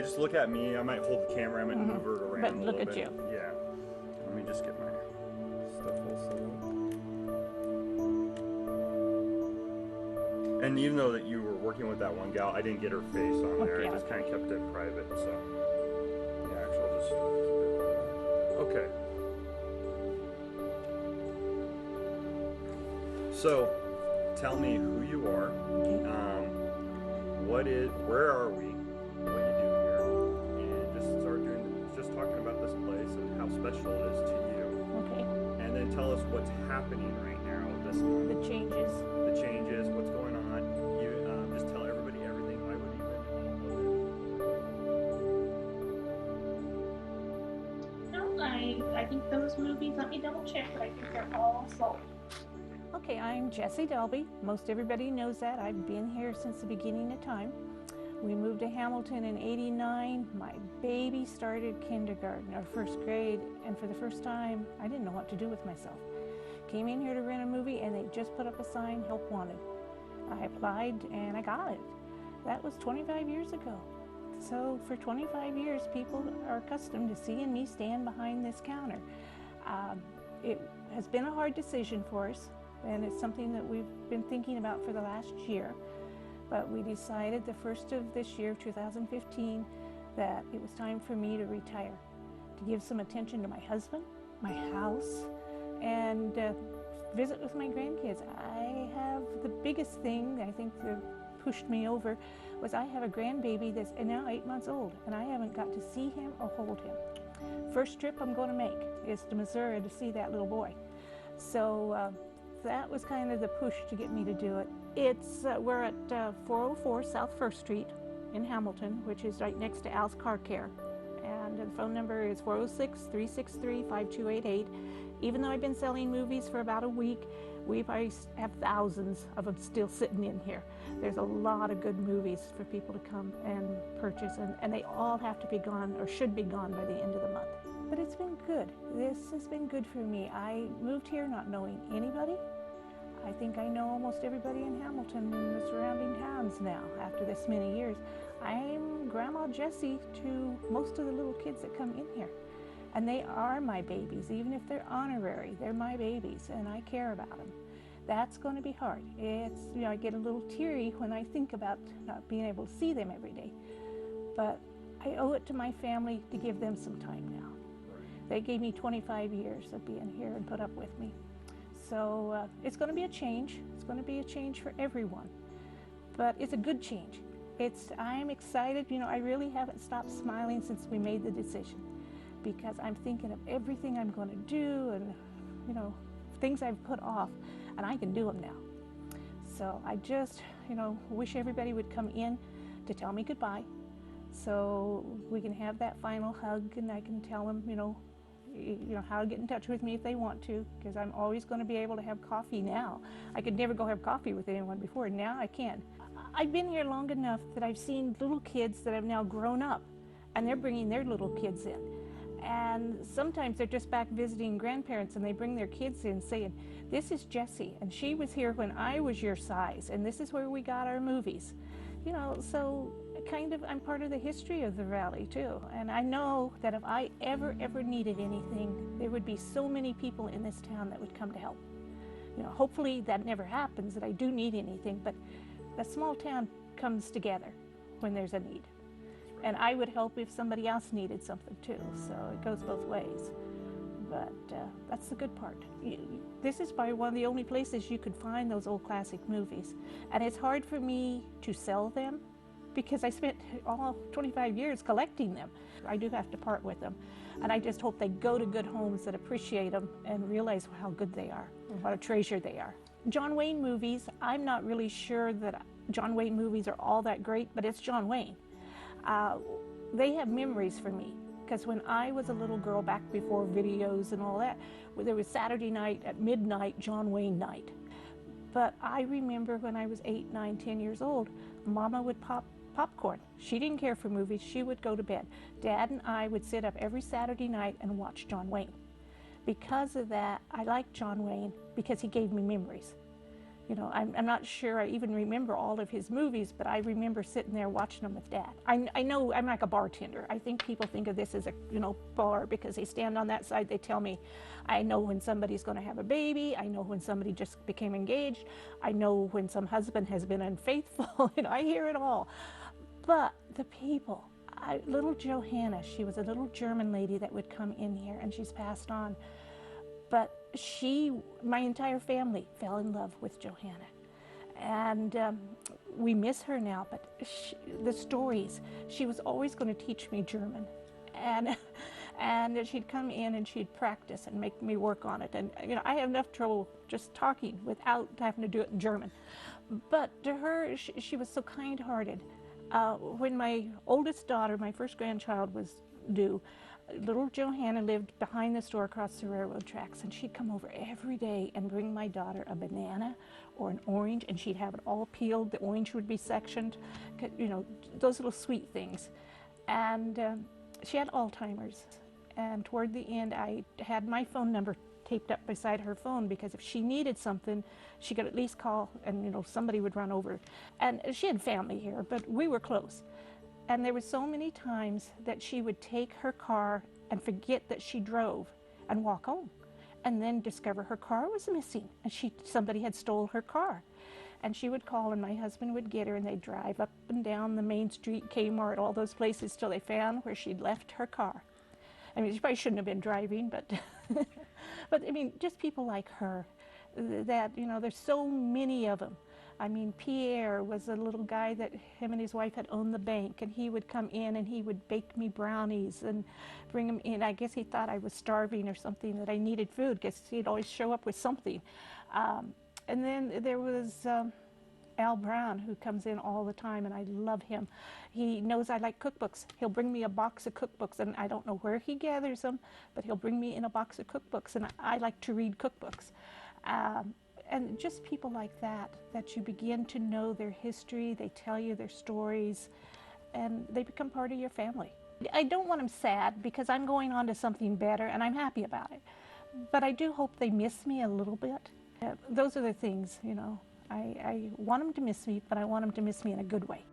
Yeah, just look at me. I might hold the camera. I might move her around But a look little at bit. you. Yeah. Let me just get my stuff all set up. And even though that you were working with that one gal, I didn't get her face on there. Okay, I just kind of okay. kept it private. So yeah, actually, I'll just keep it. Okay. So, tell me who you are. Where are we? What you do here, and just talking about this place and how special it is to you. Okay. And then tell us what's happening right now. This month. The changes. The changes. What's going on? You just tell everybody everything. I would even. No, I think those movies, let me double check, but I think they're all sold. Okay, I'm Jessie Delby. Most everybody knows that. I've been here since the beginning of time. We moved to Hamilton in '89. My baby started kindergarten or first grade, and for the first time, I didn't know what to do with myself. Came in here to rent a movie, and they just put up a sign, help wanted. I applied, and I got it. That was 25 years ago. So for 25 years, people are accustomed to seeing me stand behind this counter. It has been a hard decision for us, and it's something that we've been thinking about for the last year. But we decided the first of this year, 2015, that it was time for me to retire, to give some attention to my husband, my house, and visit with my grandkids. I have the biggest thing, I think, that pushed me over was I have a grandbaby that's now 8 months old, and I haven't got to see him or hold him. First trip I'm going to make is to Missouri to see that little boy. So that was kind of the push to get me to do it. We're at 404 South 1st Street in Hamilton, which is right next to Al's Car Care. And the phone number is 406-363-5288. Even though I've been selling movies for about a week, we probably have thousands of them still sitting in here. There's a lot of good movies for people to come and purchase, and they all have to be gone or should be gone by the end of the month. But it's been good. This has been good for me. I moved here not knowing anybody. I think I know almost everybody in Hamilton and the surrounding towns now after this many years. I'm Grandma Jessie to most of the little kids that come in here. And they are my babies, even if they're honorary, they're my babies, and I care about them. That's going to be hard. I get a little teary when I think about not being able to see them every day. But I owe it to my family to give them some time now. They gave me 25 years of being here and put up with me. So it's going to be a change. It's going to be a change for everyone. But it's a good change. I'm excited. I really haven't stopped smiling since we made the decision, because I'm thinking of everything I'm going to do and, things I've put off, and I can do them now. So I just, wish everybody would come in to tell me goodbye so we can have that final hug, and I can tell them, how to get in touch with me if they want to, because I'm always going to be able to have coffee now. I could never go have coffee with anyone before, and now I can. I've been here long enough that I've seen little kids that have now grown up, and they're bringing their little kids in. And sometimes they're just back visiting grandparents, and they bring their kids in saying, this is Jessie, and she was here when I was your size, and this is where we got our movies. So kind of I'm part of the history of the rally too. And I know that if I ever needed anything, there would be so many people in this town that would come to help. Hopefully that never happens, that I do need anything, but a small town comes together when there's a need. And I would help if somebody else needed something too, so it goes both ways. But that's the good part. This is probably one of the only places you could find those old classic movies. And it's hard for me to sell them because I spent all 25 years collecting them. I do have to part with them. And I just hope they go to good homes that appreciate them and realize how good they are, what a treasure they are. John Wayne movies, I'm not really sure that John Wayne movies are all that great, but it's John Wayne. They have memories for me, because when I was a little girl, back before videos and all that, there was Saturday night at midnight, John Wayne night. But I remember when I was 8, 9, 10 years old, Mama would pop popcorn. She didn't care for movies. She would go to bed. Dad and I would sit up every Saturday night and watch John Wayne. Because of that, I like John Wayne because he gave me memories. You know, I'm not sure I even remember all of his movies, but I remember sitting there watching them with Dad. I know I'm like a bartender. I think people think of this as a, you know, bar because they stand on that side. They tell me, I know when somebody's going to have a baby. I know when somebody just became engaged. I know when some husband has been unfaithful. You know, I hear it all. But the people, little Johanna, she was a little German lady that would come in here, and she's passed on. But my entire family fell in love with Johanna. And we miss her now, but the stories, she was always going to teach me German. And, and she'd come in and she'd practice and make me work on it. And, you know, I have enough trouble just talking without having to do it in German. But to her, she was so kind-hearted. When my oldest daughter, my first grandchild, was due, little Johanna lived behind the store across the railroad tracks, and she'd come over every day and bring my daughter a banana or an orange, and she'd have it all peeled. The orange would be sectioned, you know, those little sweet things. And she had Alzheimer's, and toward the end I had my phone number taped up beside her phone, because if she needed something, she could at least call, and, you know, somebody would run over. And she had family here, but we were close. And there were so many times that she would take her car and forget that she drove and walk home, and then discover her car was missing, and somebody had stole her car. And she would call, and my husband would get her, and they'd drive up and down the main street, Kmart, all those places, till they found where she'd left her car. I mean, she probably shouldn't have been driving, but but I mean, just people like her, that, you know, there's so many of them. I mean, Pierre was a little guy that him and his wife had owned the bank, and he would come in and he would bake me brownies and bring them in. I guess he thought I was starving or something, that I needed food, because he'd always show up with something. And then there was Al Brown, who comes in all the time, and I love him. He knows I like cookbooks. He'll bring me a box of cookbooks, and I don't know where he gathers them, but he'll bring me in a box of cookbooks, and I like to read cookbooks. And just people like that you begin to know their history, they tell you their stories, and they become part of your family. I don't want them sad, because I'm going on to something better, and I'm happy about it. But I do hope they miss me a little bit. Those are the things, you know. I want them to miss me, but I want them to miss me in a good way.